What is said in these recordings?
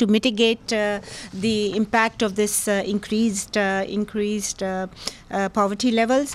to mitigate the impact of this increased poverty levels.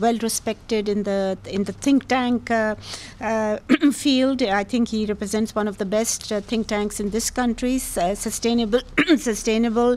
well respected in the think tank field. I think he represents one of the best think tanks in this country. Sustainable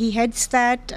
He heads that.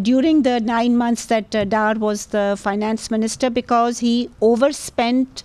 during the 9 months that Dar was the finance minister, because he overspent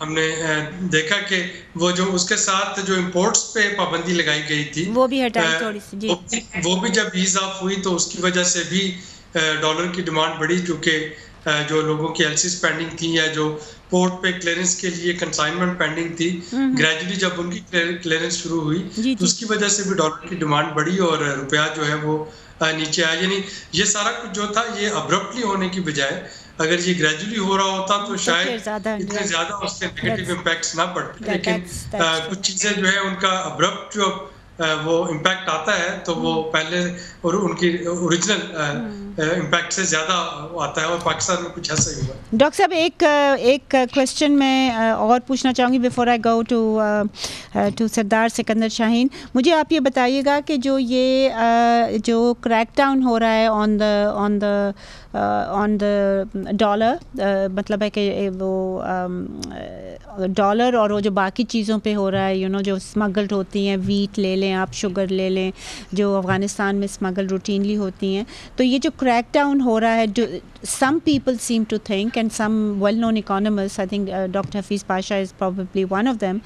ہم نے دیکھا کہ وہ جو اس کے ساتھ جو imports پہ پابندی لگائی گئی تھی وہ بھی ہٹائی تھوڑی سی جی. وہ بھی جب ایز آف ہوئی تو اس کی وجہ سے بھی ڈالر کی ڈیمانڈ بڑھی, چونکہ جو لوگوں کی ایل سیز پینڈنگ تھی یا جو پورٹ پہ کلیئرنس کے لیے کنسائنمنٹ پینڈنگ تھی, گریجولی جب ان کی کلیئرنس شروع ہوئی تو اس کی وجہ سے بھی ڈالر کی ڈیمانڈ بڑھی اور روپیہ جو ہے وہ نیچے آیا. یعنی یہ سارا کچھ جو تھا یہ ابرپٹلی ہونے کی بجائے اگر یہ گریجولی ہو رہا ہوتا تو شاید اتنے زیادہ اس کے نیگیٹو امپیکٹس نہ پڑتے, لیکن کچھ چیزیں جو ہے ان کا ابرپٹ جو وہ امپیکٹ آتا ہے تو وہ پہلے اور ان کی اوریجنل امپیکٹ سے زیادہ آتا ہے, اور پاکستان میں کچھ ایسا ہی ہوا. ڈاکٹر صاحب ایک کوشچن میں اور پوچھنا چاہوں گی بیفور آئی گو ٹو سردار سکندر شاہین. مجھے آپ یہ بتائیے گا کہ جو کریک ڈاؤن ہو رہا ہے آن دا ڈالر, مطلب ہے کہ وہ ڈالر اور وہ جو باقی چیزوں پہ ہو رہا ہے جو اسمگلڈ ہوتی ہیں, ویٹ لے لیں آپ, شوگر لے لیں, جو افغانستان میں اسمگل روٹینلی ہوتی ہیں, تو یہ جو کریک ڈاؤن ہو رہا ہے, some people seem to think and some well-known economists, I think Dr. Hafiz Pasha is probably one of them,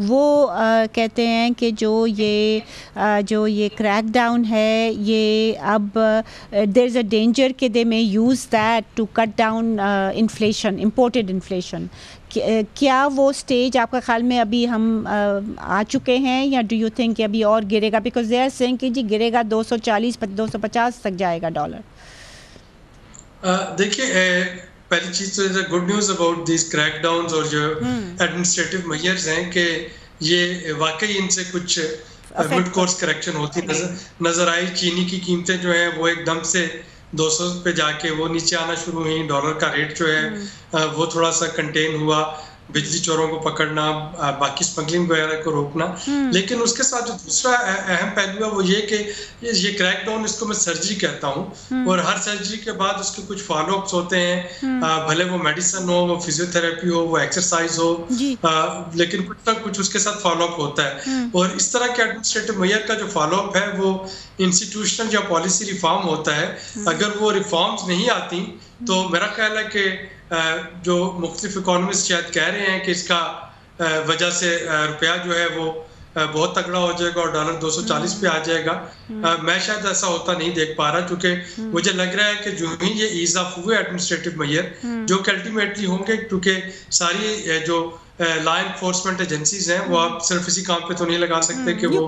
وہ کہتے ہیں کہ جو یہ کریک ڈاؤن ہے یہ اب there is a danger کہ they may use that to cut down inflation, imported inflation. کیا وہ سٹیج آپ کا خیال میں ابھی ہم آ چکے ہیں یا ڈو یو تھنک کہ ابھی اور گرے گا, بیکاز دے آر سیئنگ کہ جی گرے گا 240-250 تک جائے گا ڈالر. دیکھیے پہلی چیز تو good news about these crackdowns اور جو ایڈمنسٹریٹو میئرز ہیں کہ یہ واقعی ان سے کچھ مڈ کورس کریکشن ہوتی نظر آئی. چینی کی قیمتیں جو ہیں وہ ایک دم سے 200 پہ جا کے وہ نیچے آنا شروع ہوئی, ڈالر کا ریٹ جو ہے وہ تھوڑا سا کنٹین ہوا, بجلی چوروں کو پکڑنا, باقی اسمگلنگ وغیرہ کو روکنا. لیکن اس کے ساتھ جو دوسرا اہم پہلو ہے وہ یہ کہ یہ کریک ڈاؤن اس کو میں سرجری کہتا ہوں, اور ہر سرجری کے بعد اس کے کچھ فالو اپس ہوتے ہیں, بھلے وہ میڈیسن ہو, وہ فزیو تھراپی ہو, وہ ایکسرسائز ہو, لیکن کچھ نہ کچھ اس کے ساتھ فالو اپ ہوتا ہے. اور اس طرح کے ایڈمنسٹریٹو میئر کا جو فالو اپ ہے وہ انسٹیٹیوشنل یا پالیسی ریفارم ہوتا ہے. اگر وہ ریفارمز نہیں آتی تو میرا خیال ہے کہ جو مختلف اکانومسٹ شاید کہہ رہے ہیں کہ اس کا وجہ سے روپیہ جو ہے وہ بہت تگڑا ہو جائے گا اور ڈالر 240 پہ آ جائے گا. میں شاید ایسا ہوتا نہیں دیکھ پا رہا, کیونکہ مجھے لگ رہا ہے کہ جو ہی یہ ایز آف ہوئے ایڈمنسٹریٹو میئر جو کہ الٹیمیٹلی ہوں گے, کیونکہ ساری جو لا انفورسمنٹ ایجنسیز ہیں وہ آپ صرف اسی کام پہ تو نہیں لگا سکتے کہ وہ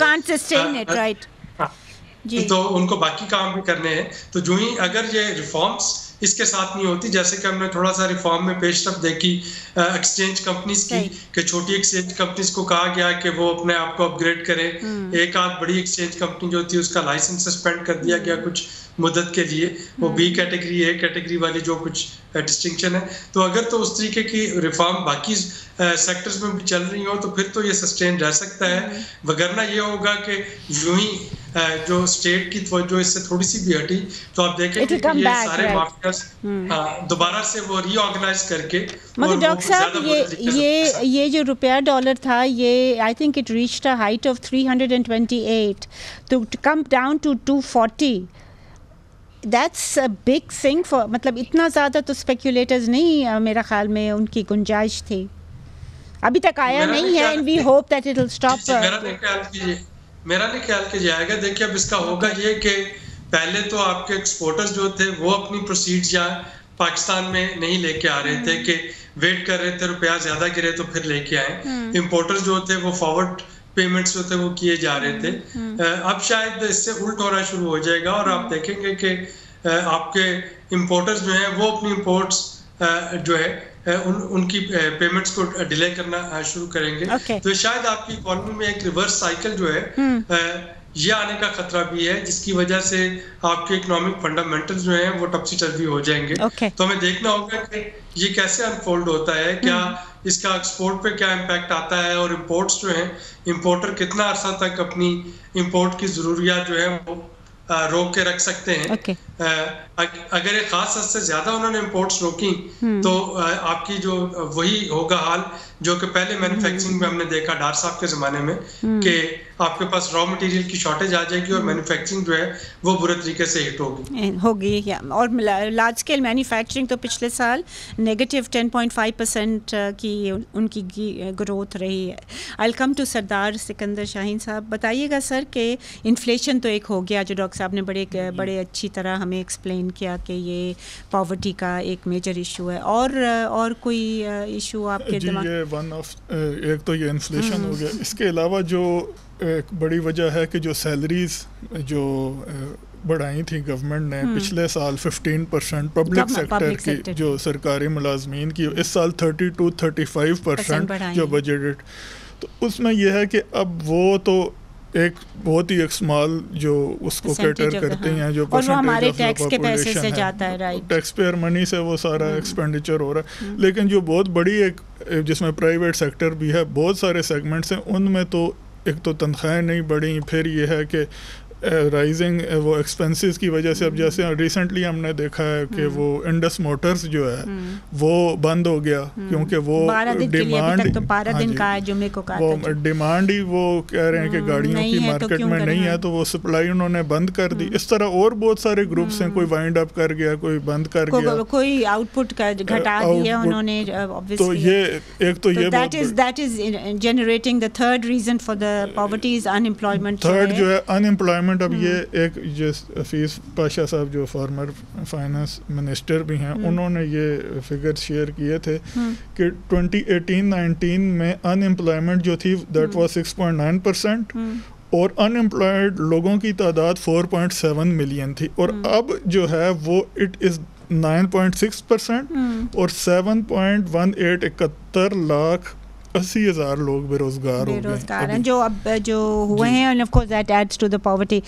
تو ان کو باقی کام بھی کرنے ہیں. تو جو ہی اگر یہ ریفارمز اس کے ساتھ نہیں ہوتی, جیسے کہ ہم نے تھوڑا سا ریفارم میں پیش رفت دیکھی ایکسچینج کمپنیز کی کہ چھوٹی ایکسچینج کمپنیز کو کہا گیا کہ وہ اپنے آپ کو اپ گریڈ کریں, ایک آدھ بڑی ایکسچینج کمپنی جو تھی اس کا لائسنس سسپینڈ کر دیا گیا کچھ مدت کے لیے, وہ بی کیٹیگری اے کیٹیگری والی جو کچھ ڈسٹنکشن ہے. تو اگر تو اس طریقے کی ریفارم باقی سیکٹرز میں بھی چل رہی ہوں تو پھر تو یہ سسٹین رہ سکتا ہے, وگرنہ یہ ہوگا کہ یوں ہی جو اسٹیٹ کی توجہ اس سے تھوڑی سی بھی ہٹی تو آپ دیکھیں گے کہ یہ سارے مافیاز دوبارہ سے وہ ری آرگنائز کر کے. مگر ڈاکٹر صاحب یہ جو روپیہ ڈالر تھا یہ I think it reached a height of 328 to come down to 240. That's a big thing for, مطلب اتنا زیادہ تو اسپیکولیٹرز نہیں میرا خیال میں ان کی گنجائش تھی, ابھی تک آیا نہیں ہے, and we hope that it will stop. میرا نہیں خیال کہ جائے گا. دیکھیے اب اس کا ہوگا یہ کہ پہلے تو آپ کے ایکسپورٹرز جو تھے وہ اپنی پروسیڈز یا پاکستان میں نہیں لے کے آ رہے تھے کہ ویٹ کر رہے تھے روپیہ زیادہ گرے تو پھر لے کے آئیں. امپورٹرز جو تھے وہ فارورڈ پیمنٹس جو تھے وہ کیے جا رہے تھے. اب شاید اس سے الٹ ہونا شروع ہو جائے گا اور آپ دیکھیں گے کہ آپ کے امپورٹرز جو ہیں وہ اپنی امپورٹس جو ہے ان کی پیمنٹس کو ڈیلے کرنا شروع کریں گے. تو شاید آپ کی اکانومی میں ایک ریورس سائیکل جو ہے یہ آنے کا خطرہ بھی ہے, جس کی وجہ سے آپ کے اکنامک فنڈامنٹل جو ہیں وہ ٹپسی ٹربی ہو جائیں گے. تو ہمیں دیکھنا ہوگا کہ یہ کیسے انفولڈ ہوتا ہے, کیا اس کا ایکسپورٹ پہ کیا امپیکٹ آتا ہے, اور امپورٹس جو ہیں امپورٹر کتنا عرصہ تک اپنی امپورٹ کی ضروریات جو ہے وہ روک کے رکھ سکتے ہیں. اگر ایک خاص حد سے زیادہ انہوں نے امپورٹس روکی تو آپ کی جو وہی ہوگا حال جو کہ پہلے مینوفیکچرنگ میں ہم نے دیکھا ڈار صاحب کے زمانے میں کہ آپ کے پاس را مٹیریل کی شارٹیج آ جائے گی اور مینوفیکچرنگ جو ہے وہ برے طریقے سے ہٹ ہوگی اور لارج اسکیل مینوفیکچرنگ تو پچھلے سال نیگیٹو 10.5% کی ان کی گروتھ رہی ہے. آئی ول کم ٹو سردار سکندر شاہین صاحب. بتائیے گا سر کہ انفلیشن تو ایک ہو گیا جو ڈاکٹر صاحب نے بڑے اچھی طرح ہمیں ایکسپلین کیا کہ یہ پاورٹی کا ایک میجر ایشو ہے, اور کوئی ایشو آپ کے دماغ؟ یہ ون آف ایک تو یہ انفلیشن ہو گیا. اس کے علاوہ جو ایک بڑی وجہ ہے کہ جو سیلریز جو بڑھائی تھیں گورنمنٹ نے پچھلے سال 15% پبلک سیکٹر کی جو سرکاری ملازمین کی, اس سال 30-35% جو بجٹ, تو اس میں یہ ہے کہ اب وہ تو ایک بہت ہی ایک اسمال جو اس کو کیٹر کرتے ہیں جو ہمارے ٹیکس کے پیسے سے جاتا ہے, رائٹ, ٹیکس پیئر منی سے وہ سارا ایکسپینڈیچر ہو رہا ہے. لیکن جو بہت بڑی ایک جس میں پرائیویٹ سیکٹر بھی ہے, بہت سارے سیگمنٹس ہیں, ان میں تو ایک تو تنخواہیں نہیں بڑھیں, پھر یہ ہے کہ رائزنگ وہ ایکسپینسز کی وجہ سے اب جیسے ریسنٹلی ہم نے دیکھا ہے کہ وہ انڈس موٹرز جو ہے وہ بند ہو گیا کیونکہ وہ ڈیمانڈ ہی وہ کہہ رہے ہیں کہ گاڑیوں کی مارکیٹ میں نہیں ہے, تو وہ سپلائی انہوں نے بند کر دی. اس طرح اور بہت سارے گروپس ہیں, کوئی وائنڈ اپ کر گیا, کوئی بند کر گیا, کوئی آؤٹ پٹ گھٹا دیا انہوں نے. تو یہ ایک تو یہ that is generating the third reason for the poverty is unemployment. Third جو ہے انمپلائمنٹ. اب یہ ایک جس حفیظ پاشا صاحب جو فارمر فائنانس منسٹر بھی ہیں, انہوں نے یہ فگر شیئر کیے تھے کہ 2018-19 میں ان امپلائمنٹ جو تھی دیٹ واز 6.9%, اور ان امپلائڈ لوگوں کی تعداد 4.7 ملین تھی, اور اب جو ہے وہ اٹ از 9.6%, اور 7.18 لاکھ 80,000 لوگ بے روزگار ہیں جو اب جو ہوئے ہیں, and of course that adds to the poverty.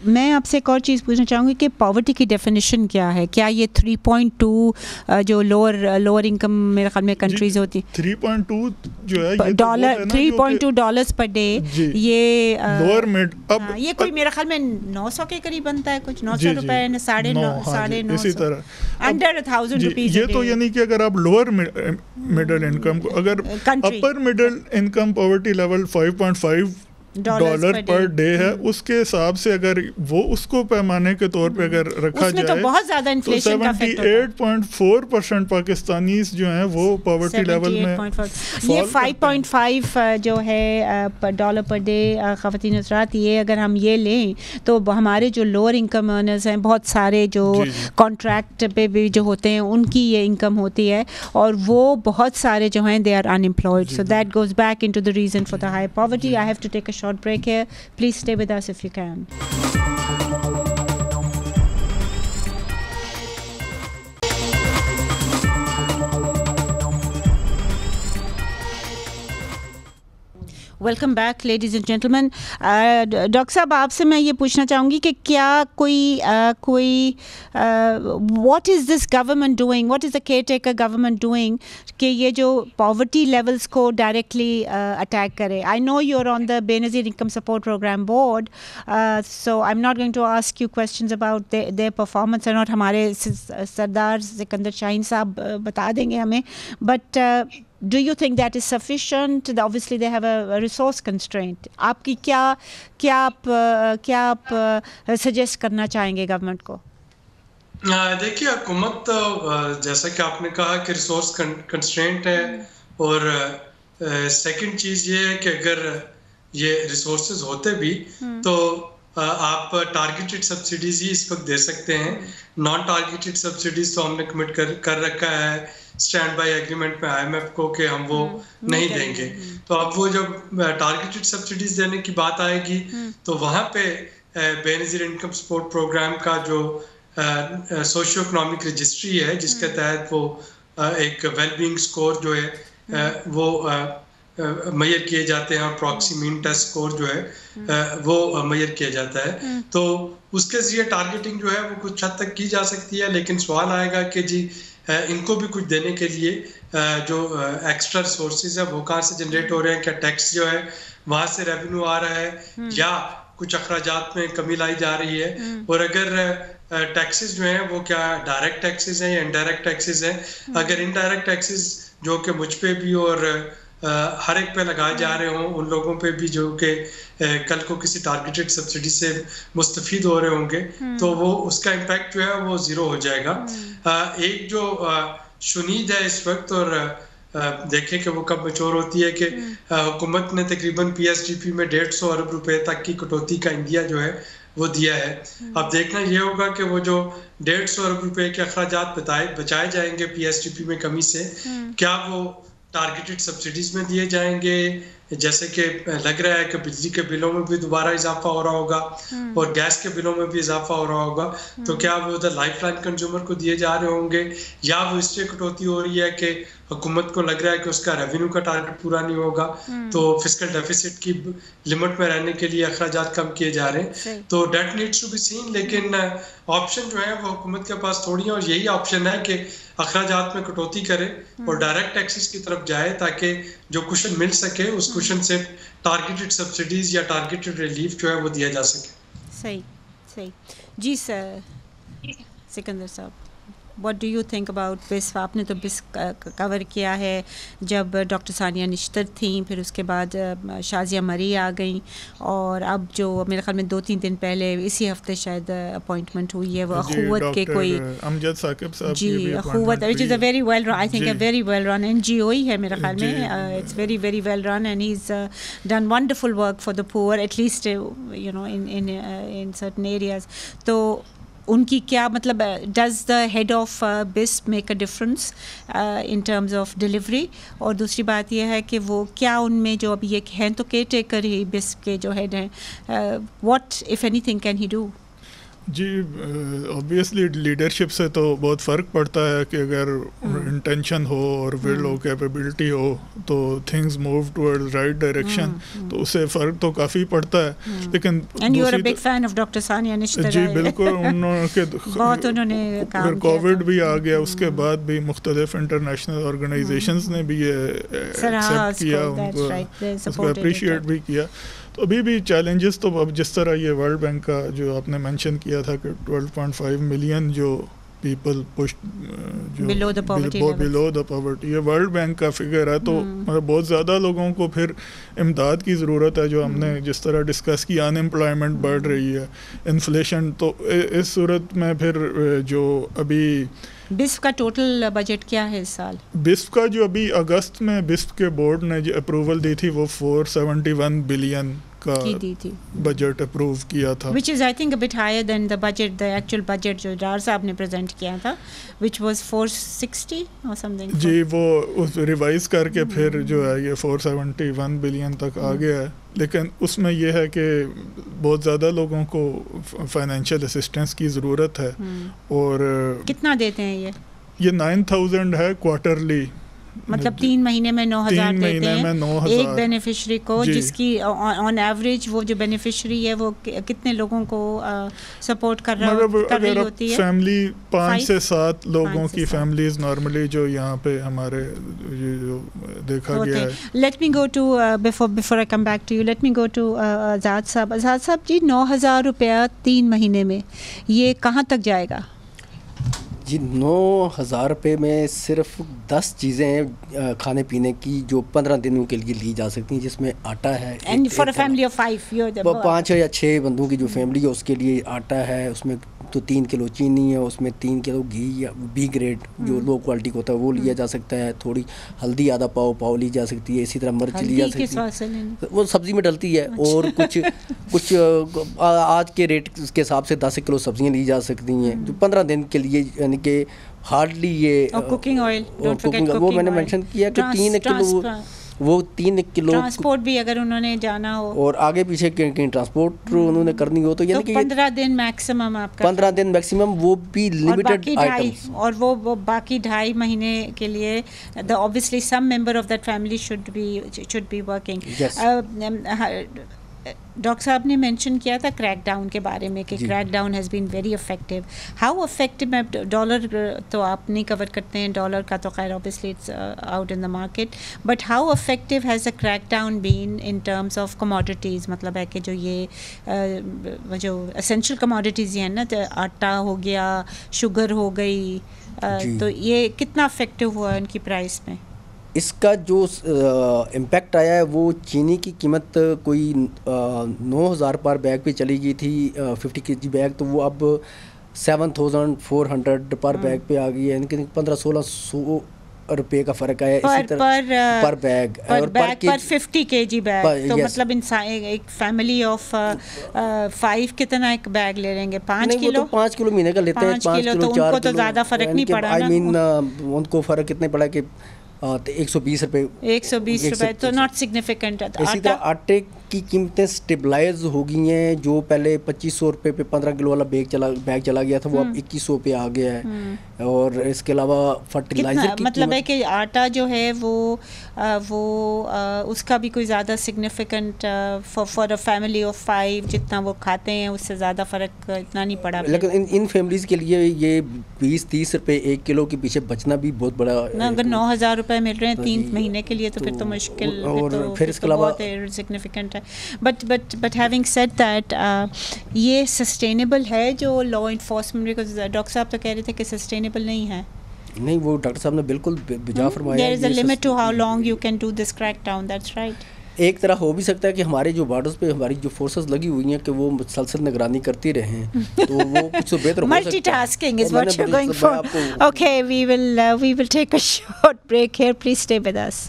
میں آپ سے ایک اور چیز پوچھنا چاہوں گی کہ پاورٹی کی ڈیفینیشن کیا ہے؟ کیا یہ 3.2 جو لوور انکم میرے خیال میں کنٹریز ہوتی ہیں, 3.2 جو ہے $3.2 پر ڈے, یہ لوور مڈ, اب یہ کوئی میرے خیال میں 900 کے قریب بنتا ہے, کچھ 900 روپے, 950, اسی طرح انڈر 1000 روپیز. یہ تو یعنی کہ اگر آپ لوور مڈل انکم کو, اگر upper middle income poverty level $5.5 per day ہے, اس کے حساب سے اگر وہ اس کو پیمانے کے طور پہ اگر رکھا جائے تو بہت زیادہ انفلیشن کا افیکٹ ہوتا ہے. 78.4% پاکستانیز جو ہیں وہ پاورٹی لیول میں. یہ 5.5 جو ہے ڈالر پر ڈے خواتین حضرات, یہ اگر ہم یہ لیں تو ہمارے جو لوور انکم ارنرز ہیں, بہت سارے جو کانٹریکٹ پہ بھی جو ہوتے ہیں, ان کی یہ انکم ہوتی ہے, اور وہ بہت سارے جو ہیں they are unemployed. So that goes back into the reason for the high poverty. I have to take a short break here. Please stay with us if you can. Welcome back ladies and gentleman. Doctor صاحب آپ سے میں یہ پوچھنا چاہوں گی کہ کیا کوئی what is this government doing, what is the caretaker government doing کہ یہ جو پاورٹی لیولس کو ڈائریکٹلی اٹیک کرے؟ I know you are on the Benazir income support programme board, so I am not going to ask you questions about their performance, and ہمارے سردار سکندر شاہین صاحب بتا دیں گے ہمیں, but do you think that is sufficient? Obviously they have a resource constraint. آپ کی کیا آپ سجیسٹ کرنا چاہیں گے گورنمنٹ کو؟ دیکھیے حکومت جیسا کہ آپ نے کہا کہ ریسورس کنسٹرینٹ ہے, اور سیکنڈ چیز یہ ہے کہ اگر یہ ریسورسز ہوتے بھی تو آپ ٹارگیٹڈ سبسڈیز ہی اس وقت دے سکتے ہیں. نان ٹارگیٹڈ سبسڈیز تو ہم نے کمٹ کر رکھا ہے اسٹینڈ بائی ایگریمنٹ میں IMF کو کہ ہم وہ نہیں دیں گے. تو اب وہ جب ٹارگیٹڈ سبسڈیز دینے کی بات آئے گی تو وہاں پہ بے نظیر انکم سپورٹ پروگرام کا جو سوشیو اکنامک رجسٹری ہے, جس کے تحت وہ ایک ویل بینگ سکور جو ہے وہ میئر کیے جاتے ہیں, اور پراکسی مین ٹیسٹ سکور جو ہے وہ میئر کیا جاتا ہے, تو اس کے ذریعے ٹارگیٹنگ جو ہے وہ کچھ حد تک کی جا سکتی ہے. لیکن سوال آئے گا کہ جی ان کو بھی کچھ دینے کے لیے جو ایکسٹرا ریسورسز ہیں وہ کہاں سے جنریٹ ہو رہے ہیں, کیا ٹیکس جو ہے وہاں سے ریونیو آ رہا ہے, یا کچھ اخراجات میں کمی لائی جا رہی ہے, اور اگر ٹیکسز جو ہیں وہ کیا ڈائریکٹ ٹیکسز ہیں یا انڈائریکٹ ٹیکسز ہیں. اگر انڈائریکٹ ٹیکسز جو کہ مجھ پہ بھی اور ہر ایک پہ لگائے جا رہے ہوں, ان لوگوں پہ بھی جو کہ کل کو کسی ٹارگیٹڈ سبسڈی سے مستفید ہو رہے ہوں گے, تو وہ اس کا امپیکٹ جو ہے وہ زیرو ہو جائے گا. ایک جو شنید ہے اس وقت, اور دیکھیں کہ وہ کب میچور ہوتی ہے, کہ حکومت نے تقریباً پی ایس ڈی پی میں 150 ارب روپے تک کی کٹوتی کا عندیہ جو ہے وہ دیا ہے. اب دیکھنا یہ ہوگا کہ وہ جو 150 ارب روپے کے اخراجات بچائے جائیں گے پی ایس ڈی پی میں کمی سے, کیا وہ ٹارگیٹڈ سبسڈیز میں دیے جائیں گے, جیسے کہ لگ رہا ہے کہ بجلی کے بلوں میں بھی دوبارہ اضافہ ہو رہا ہوگا اور گیس کے بلوں میں بھی اضافہ ہو رہا ہوگا, تو کیا وہ ادھر لائف لائن کنزیومر کو دیے جا رہے ہوں گے, یا وہ اس سے کٹوتی ہو رہی ہے کہ حکومت کو لگ رہا ہے کہ اس کا ریونیو کا ٹارگٹ پورا نہیں ہوگا, تو فسکل ڈیفیسٹ کی لمٹ میں رہنے کے لیے اخراجات کم کیے جا رہے ہیں. تو that needs to be seen, لیکن آپشن جو ہے وہ حکومت کے پاس تھوڑی ہیں, اور یہی آپشن ہے کہ اخراجات میں کٹوتی کرے اور ڈائریکٹ ٹیکسز کی طرف جائے, تاکہ جو کوشن مل سکے اس کوشن سے ٹارگیٹڈ سبسڈیز یا ٹارگیٹڈ ریلیف جو ہے وہ دیا جا سکے. صحیح. جی سر سکندر صاحب, what do you think about بس؟ آپ نے تو بس کور کیا ہے جب ڈاکٹر ثانیہ نشتر تھیں, پھر اس کے بعد شازیہ مری آ گئیں, اور اب جو میرے خیال میں 2-3 دن پہلے اسی ہفتے شاید اپوائنٹمنٹ ہوئی ہے وہ اخوت کے کوئی امجد ثاقب صاحب, جی Akhuwat, which is a very well I think a very well run N G O ہی ہے میرے خیال میں, it's very very well run and he is done wonderful work for the poor, at least you know in certain areas. تو ان کی کیا مطلب, does the head of BISP make a difference in terms of delivery? اور دوسری بات یہ ہے کہ وہ کیا ان میں جو ابھی ایک ہیں تو کیئر ٹیکر ہی بس کے جو ہیڈ ہیں, what if any thing can he do? G obviously leadership سے تو بہت فرق پڑتا ہے, کہ اگر انٹینشن ہو اور ول ہو, کیپیبلٹی ہو, تو things move toward right direction, تو اس سے فرق تو کافی پڑتا ہے. لیکن and you are a big fan of doctor Sania Nishtar. جی بالکل, بہت انہوں نے پھر کووڈ بھی آ گیا, اس کے بعد بھی مختلف انٹرنیشنل آرگنائزیشنز نے بھی یہ ایکسیپٹ کیا, ان کو اپریشیٹ بھی کیا. تو ابھی بھی چیلنجز تو اب جس طرح یہ ورلڈ بینک کا جو آپ نے مینشن کیا تھا کہ 12.5 ملین جو پیپل پشڈ جو بلو دا پاورٹی, یہ ورلڈ بینک کا فگر ہے. تو مطلب بہت زیادہ لوگوں کو پھر امداد کی ضرورت ہے, جو ہم نے جس طرح ڈسکس کیا, ان امپلائمنٹ بڑھ رہی ہے, انفلیشن. تو اس صورت میں پھر جو ابھی بسف کا ٹوٹل بجٹ کیا ہے اس سال؟ بسف کا جو ابھی اگست میں بسف کے بورڈ نے جو اپروول دی تھی وہ 471 بلین کا بجٹ اپروو کیا تھا, which is I think a bit higher than the budget, the actual budget جو ڈار صاحب نے پریزنٹ کیا تھا, which was 460 or something. جی وہ ریوائز کر کے پھر جو ہے یہ 471 بلین تک آ گیا ہے. لیکن اس میں یہ ہے کہ بہت زیادہ لوگوں کو فائنینشیل اسسٹنس کی ضرورت ہے. اور کتنا دیتے ہیں یہ 9000 ہے کوارٹرلی, مطلب 3 مہینے میں 9000 دیتے ہیں ایک بینیفیشری کو, جس کی آن ایوریج وہ جو بینیفیشری ہے وہ کتنے لوگوں کو سپورٹ کر رہی ہوتی ہے؟ فیملی 5 سے 7 لوگوں کی فیملیز نارملی جو یہاں پہ ہمارے جو دیکھا گیا ہے. Let me go to before I come back to you, let me go to Azad صاحب. آزاد صاحب جی 9000 روپیہ 3 مہینے میں, یہ کہاں تک جائے گا؟ جی 9000 روپے میں صرف 10 چیزیں ہیں کھانے پینے کی جو 15 دنوں کے لیے لی جا سکتی ہیں, جس میں آٹا ہے, فار اے فیملی آف 5 یا 6 بندوں کی جو فیملی ہے اس کے لیے آٹا ہے, اس میں تو 3 کلو چینی ہے, اس میں 3 کلو گھی یا بی گریڈ جو لو کوالٹی کا ہوتا ہے وہ لیا جا سکتا ہے, تھوڑی ہلدی آدھا پاؤ لی جا سکتی ہے, اسی طرح مرچ لی جا سکتی ہے, وہ سبزی میں ڈلتی ہے, اور کچھ آج کے ریٹ کے حساب سے 10 کلو سبزیاں لی جا سکتی ہیں جو 15 دن کے لیے, یعنی کہ ہارڈلی یہ کوکنگ آئل, وہ میں نے مینشن کیا کہ 3 کلو, وہ 3 کلو ٹرانسپورٹ بھی اگر انہوں نے جانا ہو اور آگے پیچھے کہیں ٹرانسپورٹ انہوں نے کرنی ہو تو یعنی کہ 15 دن میکسیمم, آپ کا 15 دن میکسیمم, وہ بھی لمیٹڈ آئٹمز, اور وہ باقی 2.5 مہینے کے لیے obviously some member of that family should be working. Doctor صاحب نے مینشن کیا تھا کریک ڈاؤن کے بارے میں کہ crackdown has been very effective. How effective? میں ڈالر تو آپ نہیں کور کرتے ہیں, ڈالر کا تو خیر obviously it's out in the market, but how effective has a crackdown been in terms of commodities? مطلب ہے کہ جو یہ جو اسینشیل کموڈیٹیز ہیں نا, آٹا ہو گیا, شوگر ہو گئی, تو یہ کتنا افیکٹو ہوا ان کی پرائس میں؟ اس کا جو امپیکٹ آیا ہے وہ چینی کی قیمت کوئی 9,000 پر بیگ پہ چلی گئی تھی 50 kg بیگ, تو وہ اب 7,400 پر بیگ پہ آ گئی ہے, یعنی کہ 1500-1600 روپے کا فرق آیا اسی طرح پر بیگ. اور پر 50 kg بیگ, تو مطلب ایک فیملی آف 5 کتنا ایک بیگ لے لیں گے؟ 5 کلو 5 کلو مہینے کا لیتے ہیں, 5 کلو, تو ان کو تو زیادہ فرق نہیں پڑا نا. آئی مین ان کو فرق کتنے پڑا کہ 120 روپے, تو ناٹ سگنیفیکنٹ. اسی طرح آٹے کی قیمتیں سٹیبلائز ہو گئی ہیں, جو پہلے 2500 روپے پہ 15 کلو والا بیگ چلا گیا تھا, وہ اب 2100 پہ آ گیا ہے. اور اس کے علاوہ فرٹیلائزر کی مطلب ہے کہ آٹا جو ہے وہ اس کا بھی کوئی زیادہ significant for a family of 5 جتنا وہ کھاتے ہیں اس سے زیادہ فرق اتنا نہیں پڑا. لیکن ان فیملیز کے لیے یہ 20-30 روپے 1 کلو کے پیچھے بچنا بھی بہت بڑا. اگر 9,000 روپے مل رہے ہیں 3 مہینے کے لیے تو پھر تو مشکل, اور پھر اس کے علاوہ سگنیفیکنٹ ہے. بٹ ہیونگ سیڈ دیٹ یہ سسٹینیبل ہے جو لا انفورسمنٹ, بیکاز ڈاکٹر صاحب تو کہہ رہے تھے کہ سسٹینیبل نہیں ہے. نہیں, وہ ڈاکٹر صاحب نے بالکل بجا فرمایا. There is a limit to how long you can do this crackdown. That's right. ایک طرح ہو بھی سکتا ہے کہ ہمارے جو بارڈرز پہ ہماری جو فورسز لگی ہوئی ہیں کہ وہ مسلسل نگرانی کرتی رہیں, تو وہ کچھ تو بہتر ہو سکتا ہے. Multi tasking is what you're going for. Okay, we will take a short break here. Please stay with us.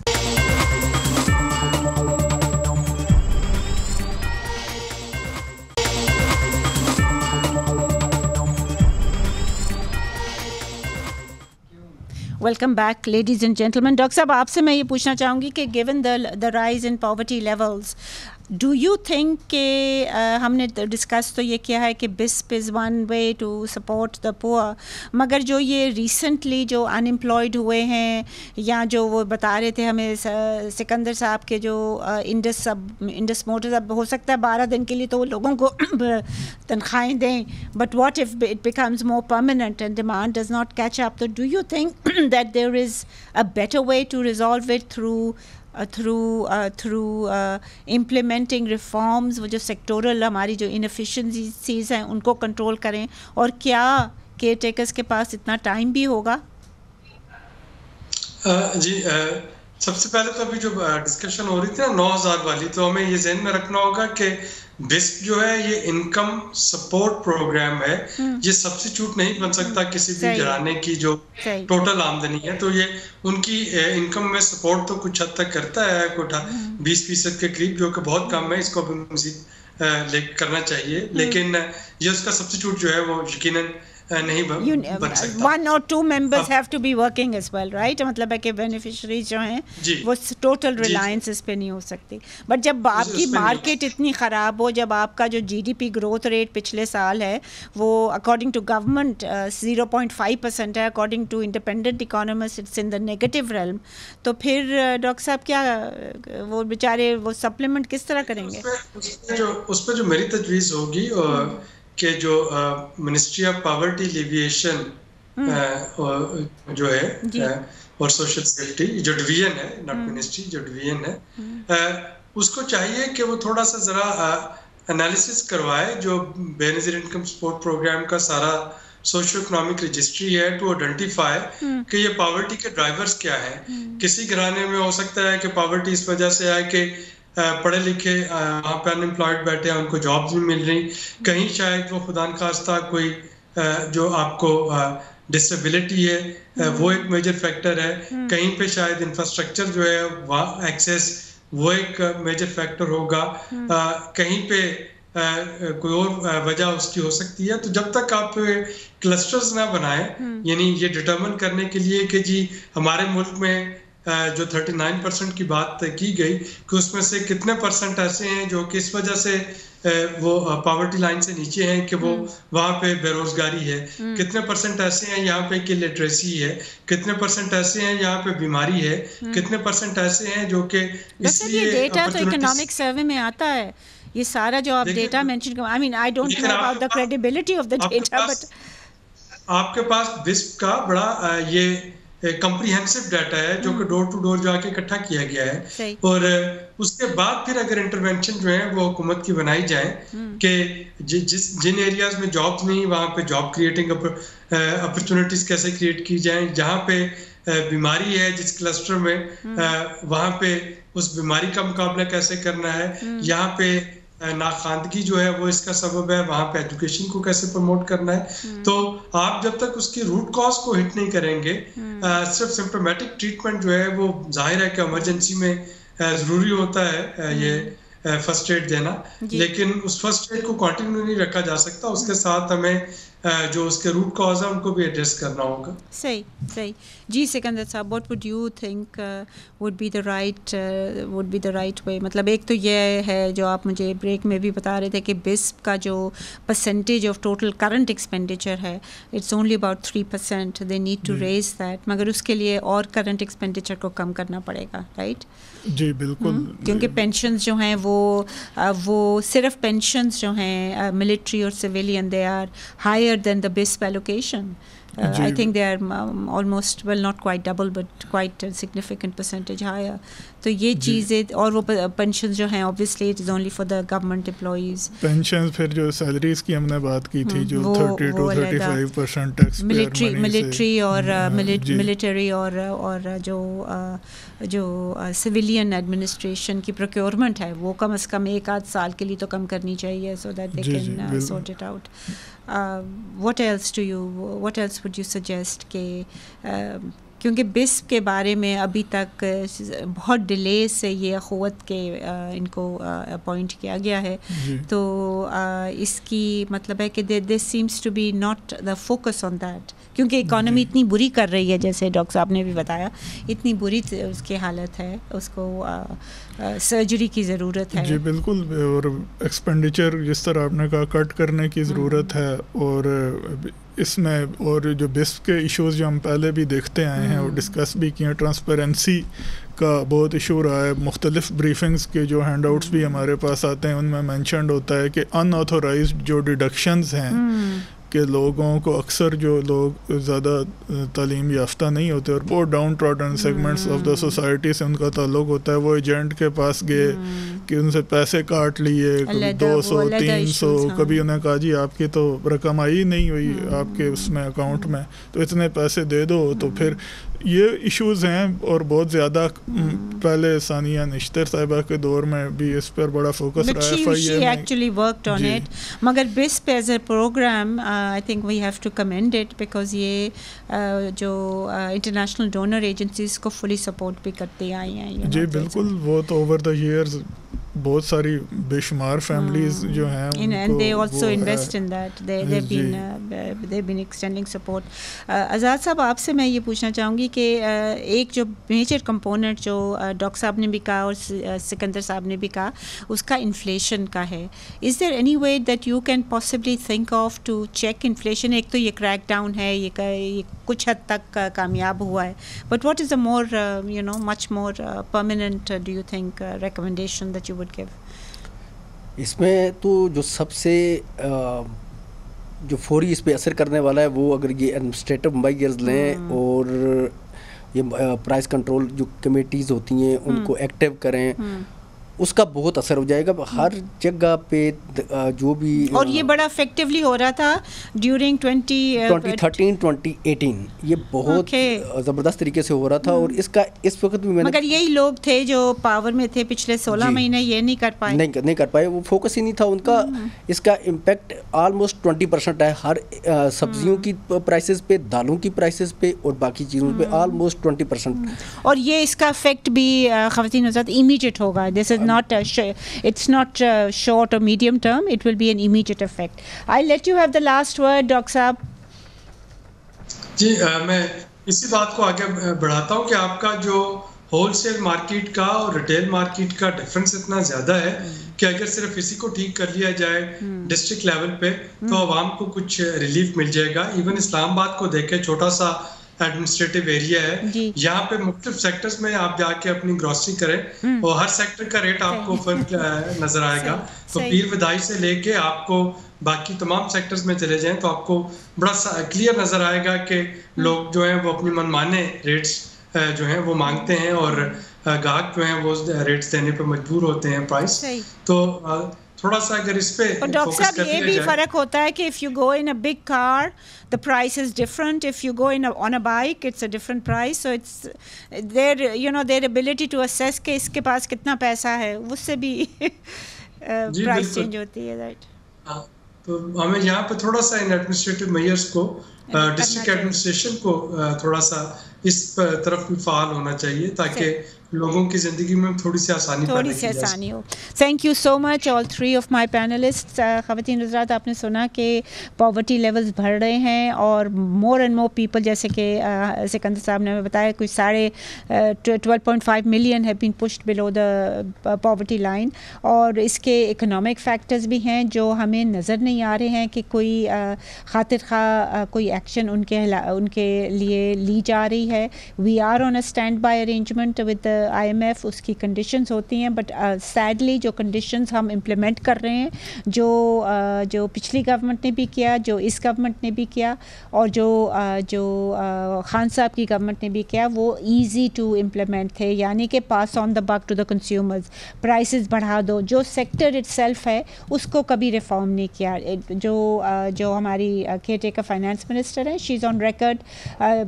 Welcome back ladies and gentleman. Doctor صاحب آپ سے میں یہ پوچھنا چاہوں گی کہ given the rise in poverty levels, do you think کہ ہم نے ڈسکس تو یہ کیا ہے کہ BISP is one way to support the poor, مگر جو یہ ریسنٹلی جو ان امپلائڈ ہوئے ہیں, یا جو وہ بتا رہے تھے ہمیں سکندر صاحب کے جو انڈس موٹرز, اب ہو سکتا ہے 12 دن کے لیے تو وہ لوگوں کو تنخواہیں دیں, but what if it becomes more permanent and demand does not catch up, تو do you think that there is a better way to resolve it through implementing reforms, وہ جو سیکٹورل ہماری جو انفیشنسیز ہیں ان کو کنٹرول کریں, اور کیا کیئر ٹیکرز کے پاس اتنا ٹائم بھی ہوگا؟ جی, سب سے پہلے تو ابھی جو ڈسکشن ہو رہی تھی نا 9,000 والی, تو ہمیں یہ ذہن میں رکھنا ہوگا کہ بسپ جو ہے یہ انکم سپورٹ پروگرام ہے, یہ سبسٹیچیوٹ نہیں بن سکتا کسی بھی گھرانے کی جو ٹوٹل آمدنی ہے. تو یہ ان کی انکم میں سپورٹ تو کچھ حد تک کرتا ہے, کوئی 20% کے قریب, جو کہ بہت کم ہے, اس کو بھی مزید کرنا چاہیے, لیکن یہ اس کا سبسٹیچیوٹ جو ہے وہ یقیناً نہیں بن سکتا. One or two members have to be working as well, right? مطلب ہے کہ بینیفیشریز جو ہیں وہ ٹوٹل ریلائنس اس پہ نہیں ہو سکتی. بٹ جب آپ کی مارکیٹ اتنی خراب ہو, جب آپ کا جو GDP گروتھ ریٹ پچھلے سال ہے وہ اکارڈنگ ٹو گورنمنٹ 0.5% ہے, according to independent economist it's in the negative realm, تو پھر ڈاکٹر صاحب کیا وہ بیچارے وہ سپلیمنٹ کس طرح کریں گے؟ اس پہ جو میری تجویز ہوگی کہ جو منسٹری آف پاورٹی ایلیویشن جو ہے اور سوشل سیفٹی جو ڈویژن ہے, ناٹ منسٹری, جو ڈویژن ہے, اس کو چاہیے کہ وہ تھوڑا سا ذرا انالیسس کروائے جو بے نظیر انکم سپورٹ پروگرام کا سارا سوشو اکنامک رجسٹری ہے, ٹو آئیڈینٹیفائی کہ یہ پاورٹی کے ڈرائیورز کیا ہیں. کسی گھرانے میں ہو سکتا ہے کہ پاورٹی اس وجہ سے ہے کہ پڑھے لکھے وہاں پہ ان امپلائڈ بیٹھے ہیں, ان کو جابز نہیں مل رہی, کہیں شاید وہ خدا نخواستہ کوئی جو آپ کو ڈسیبلٹی ہے وہ ایک میجر فیکٹر ہے, کہیں پہ شاید انفراسٹرکچر جو ہے وہاں ایکسیس وہ ایک میجر فیکٹر ہوگا, کہیں پہ کوئی اور وجہ اس کی ہو سکتی ہے. تو جب تک آپ کلسٹرز نہ بنائیں, یعنی یہ ڈٹرمن کرنے کے لیے کہ جی ہمارے ملک میں جو 39% کی بات کی گئی کہ اس میں سے کتنے پرسنٹ ایسے ہیں جو کہ اس وجہ سے وہ پاورٹی لائن سے نیچے ہیں کہ وہ وہاں پہ بے روزگاری ہے, کتنے پرسنٹ ایسے ہیں یہاں پہ کہ لٹریسی ہے, کتنے پرسنٹ ایسے ہیں یہاں پہ بیماری ہے, کتنے پرسنٹ ایسے ہیں جو کہ اس لیے ڈیٹا تو اکنامک سروے میں آتا ہے یہ سارا جو آپ data mention I mean I don't know about the credibility of the data but آپ کے پاس بسپ کا بڑا یہ کمپریہنسو ڈیٹا ہے جو کہ ڈور ٹو ڈور جا کے اکٹھا کیا گیا ہے, اور اس کے بعد پھر اگر انٹرونشن جو ہیں وہ حکومت کی بنائی جائیں کہ جن ایریاز میں جابس نہیں وہاں پہ جاب کریٹنگ اپرچونیٹیز کیسے کریٹ کی جائیں, جہاں پہ بیماری ہے جس کلسٹر میں وہاں پہ اس بیماری کا مقابلہ کیسے کرنا ہے, یہاں پہ ناخواندگی جو ہے وہ اس کا سبب ہے وہاں پہ ایجوکیشن کو کیسے پروموٹ کرنا ہے. تو آپ جب تک اس کی روٹ کاز کو ہٹ نہیں کریں گے, صرف سمپٹومیٹک ٹریٹمنٹ جو ہے وہ ظاہر ہے کہ ایمرجنسی میں ضروری ہوتا ہے یہ فرسٹ ایڈ دینا, لیکن اس فرسٹ ایڈ کو کنٹینیو نہیں رکھا جا سکتا, اس کے ساتھ ہمیں جو اس کے روٹ کاز ہیں ان کو بھی ایڈریس کرنا ہوگا. صحیح. جی سکندر صاحب, what would you think would be the right way? مطلب ایک تو یہ ہے جو آپ مجھے بریک میں بھی بتا رہے تھے کہ بسپ کا جو percentage of total current expenditure ہے it's only about 3%, they need to raise that, مگر اس کے لیے اور کرنٹ ایکسپینڈیچر کو کم کرنا پڑے گا, رائٹ؟ جی بالکل, کیونکہ پینشنز جو ہیں وہ صرف پینشنز جو ہیں ملٹری اور civilian they are higher than the BISP allocation. I think they are almost, well, not quite double but quite a significant percentage higher. تو یہ چیزیں, اور وہ پینشنز جو ہیں obviously it is only for the government employees. Pensions پھر جو salaries کی ہم نے بات کی تھی جو 30 to 35% ٹیکس ملٹری اور ملٹری اور جو سویلین ایڈمنسٹریشن کی پروکیورمنٹ ہے وہ کم از کم 1-8 سال کے لیے تو کم کرنی چاہیے so that they can sort it out. What else would you suggest کہ کیونکہ بسپ کے بارے میں ابھی تک بہت ڈیلے سے یہ اخوت کے ان کو اپوائنٹ کیا گیا ہے, تو اس کی مطلب ہے کہ there seems to be not the focus on that, کیونکہ اکانومی اتنی بری کر رہی ہے, جیسے ڈاکٹر صاحب نے بھی بتایا اتنی بری اس کی حالت ہے, اس کو سرجری کی ضرورت ہے. جی بالکل, اور ایکسپینڈیچر جس طرح آپ نے کہا کٹ کرنے کی ضرورت ہے, اور اس میں اور جو بسپ کے ایشوز جو ہم پہلے بھی دیکھتے آئے ہیں اور ڈسکس بھی کیے ہیں, ٹرانسپیرنسی کا بہت ایشو رہا ہے. مختلف بریفنگز کے جو ہینڈ آؤٹس بھی ہمارے پاس آتے ہیں ان میں مینشنڈ ہوتا ہے کہ ان آتھورائزڈ جو ڈیڈکشنز ہیں کہ لوگوں کو اکثر جو لوگ زیادہ تعلیم یافتہ نہیں ہوتے اور بہت down trodden segments of the society سے ان کا تعلق ہوتا ہے, وہ ایجنٹ کے پاس گئے کہ ان سے پیسے کاٹ لیے, 200-300, کبھی انہیں کہا جی آپ کی تو رقم آئی نہیں ہوئی آپ کے اس میں اکاؤنٹ میں, تو اتنے پیسے دے دو. تو پھر یہ ایشوز ہیں, اور بہت زیادہ پہلے ثانیہ نشتر صاحبہ کے دور میں بھی اس پر بڑا فوکس رہا ہے. مگر BISP as a programme I think we have to commend it because یہ جو انٹرنیشنل ڈونر ایجنسیز کو فلی سپورٹ بھی کرتے آئی ہیں. جی بالکل, وہ تو اوور دا ایئرز بہت ساری بے شمار فیملیز جو ہیں and they also invest in that. they've been extending support. آزاد صاحب, آپ سے میں یہ پوچھنا چاہوں گی کہ ایک جو میجر کمپوننٹ جو ڈاکٹر صاحب نے بھی کہا اور سکندر صاحب نے بھی کہا اس کا انفلیشن کا ہے. Is there any way that you can possibly think of to check inflation? ایک تو یہ کریک ڈاؤن ہے, یہ کچھ حد تک کامیاب ہوا ہے, but what is a more much more permanent do you think recommendation that you would give? اس میں تو جو سب سے جو فوری اس پہ اثر کرنے والا ہے وہ اگر یہ ایڈمنسٹریٹو میجرز لیں اور یہ پرائس کنٹرول جو کمیٹیز ہوتی ہیں ان کو ایکٹیو کریں, اس کا بہت اثر ہو جائے گا ہر جگہ پہ. جو بھی اور یہ بڑا افیکٹولی ہو رہا تھا ڈیورنگ 2013-2018, یہ بہت زبردست طریقے سے ہو رہا تھا. اور اس کا اس وقت بھی مگر یہی لوگ تھے جو پاور میں تھے پچھلے 16 مہینے, یہ نہیں کر پائے, وہ فوکس ہی نہیں تھا ان کا. اس کا امپیکٹ آلموسٹ 20% ہے ہر سبزیوں کی پرائسز پہ, دالوں کی پرائسز پہ اور باقی چیزوں پہ آلموسٹ 20%. اور یہ اس کا افیکٹ بھی خواتین حضرات امیڈیٹ ہوگا. دس از not it's not short or medium term, it will be an immediate effect. I'll let you have the last word, Dr. Saab. جی میں اسی بات کو آگے بڑھاتا ہوں کہ آپ کا جو ہول سیل مارکیٹ کا اور ریٹیل مارکیٹ کا ڈفرنس اتنا زیادہ ہے کہ اگر صرف اسی کو ٹھیک کر لیا جائے ڈسٹرکٹ لیول پہ تو عوام کو کچھ ریلیف مل جائے گا. ایون اسلام آباد کو دیکھیں, چھوٹا سا ایڈمنسٹریٹو ایریا ہے. یہاں پہ مختلف سیکٹرز میں آپ جا کے اپنی گروسری کریں اور ہر سیکٹر کا ریٹ آپ کو فرق نظر آئے گا. تو پیر بدائی سے لے کے آپ کو باقی تمام سیکٹرز میں چلے جائیں تو آپ کو بڑا کلیئر نظر آئے گا کہ لوگ جو ہیں وہ اپنی منمانے ریٹس جو ہیں وہ مانگتے ہیں اور گاہک جو ہیں وہ ریٹس دینے پہ مجبور ہوتے ہیں پرائس. تو تھوڑا سا اگر اس پہ ڈاکٹر صاحب یہ بھی فرق ہوتا ہے کہ if you go in a big car the price is different, if you go on a bike it's a different price, so it's their ability to assess کہ اس کے پاس کتنا پیسہ ہے اس سے بھی پرائس چینج ہوتی ہے. رائٹ. تو ہمیں یہاں پہ تھوڑا سا ان ایڈمنسٹریٹو میئرس کو ڈسٹرکٹ ایڈمنسٹریشن کو تھوڑا سا اس طرف بھی فعال ہونا چاہیے تاکہ لوگوں کی زندگی میں تھوڑی سی آسانی ہو. Thank you so much all three of my panelist. خواتین حضرات آپ نے سنا کہ پاورٹی لیولز بڑھ رہے ہیں اور مور اینڈ مور پیپل, جیسے کہ سکندر صاحب نے ہمیں بتایا کچھ 12.5 million have been pushed below the poverty line, اور اس کے اکنامک فیکٹرز بھی ہیں جو ہمیں نظر نہیں آ رہے ہیں کہ کوئی خاطر خواہ کوئی ایکشن ان کے لیے لی جا رہی ہے. We are on a stand by arrangement with IMF, اس کی کنڈیشنز ہوتی ہیں, بٹ سیڈلی جو کنڈیشنز ہم امپلیمنٹ کر رہے ہیں, جو پچھلی گورنمنٹ نے بھی کیا, جو اس گورنمنٹ نے بھی کیا, اور جو خان صاحب کی گورنمنٹ نے بھی کیا, وہ ایزی ٹو امپلیمنٹ تھے. یعنی کہ پاس آن دا بک ٹو دا کنزیومرز, پرائسز بڑھا دو. جو سیکٹر اٹ سیلف ہے اس کو کبھی ریفارم نہیں کیا. جو ہماری کیئر ٹیکر فائنانس منسٹر ہیں, شی از آن ریکارڈ,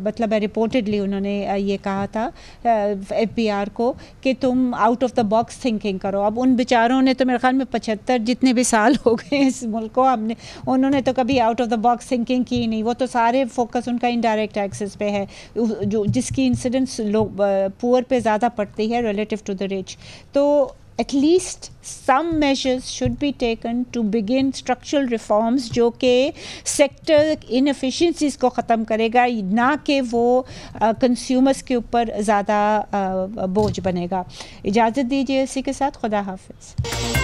مطلب رپورٹڈلی انہوں نے یہ کہا تھا FBR کو کہ تم out of the box thinking کرو. اب ان بیچاروں نے تو میرے خیال میں 75 جتنے بھی سال ہو گئے اس ملک کو, انہوں نے تو کبھی out of the box thinking کی نہیں. وہ تو سارے فوکس ان کا انڈائریکٹ ٹیکسز پہ ہے, جس کی انسیڈنس لوگ پور پہ زیادہ پڑتی ہے ریلیٹیو ٹو دا رچ. تو at least some measures should be taken to begin structural reforms جو کہ sector inefficiencies کو ختم کرے گا, نہ کہ وہ consumers کے اوپر زیادہ بوجھ بنے گا. اجازت دیجیے اسی کے ساتھ, خدا حافظ.